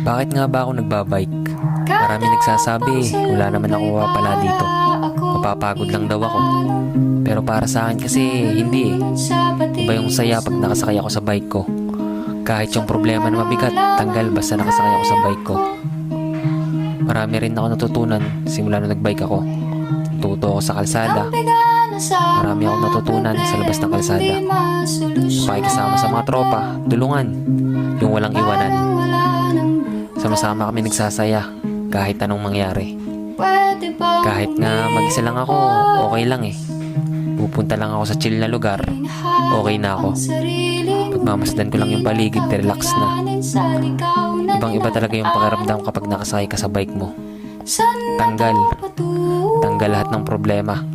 Bakit nga ba ako nagbabike? Marami nagsasabi wala naman ako pala dito. Mapapagod lang daw ako. Pero para sa akin kasi hindi eh. Iba yung saya pag nakasakay ako sa bike ko. Kahit yung problema na mabigat, tanggal basta nakasakay ako sa bike ko. Marami rin ako natutunan simula nung nagbike ako. Tuto ako sa kalsada. Marami akong natutunan sa labas ng kalsada. Pakikisama sa mga tropa, tulungan, yung walang iwanan. Sama-sama kami nagsasaya kahit anong mangyari. Kahit nga mag-isa lang ako, okay lang eh. Pupunta lang ako sa chill na lugar, okay na ako. Pagmamasdan ko lang yung paligid, relax na. Ibang iba talaga yung pakiramdam kapag nakasakay ka sa bike mo. Tanggal lahat ng problema.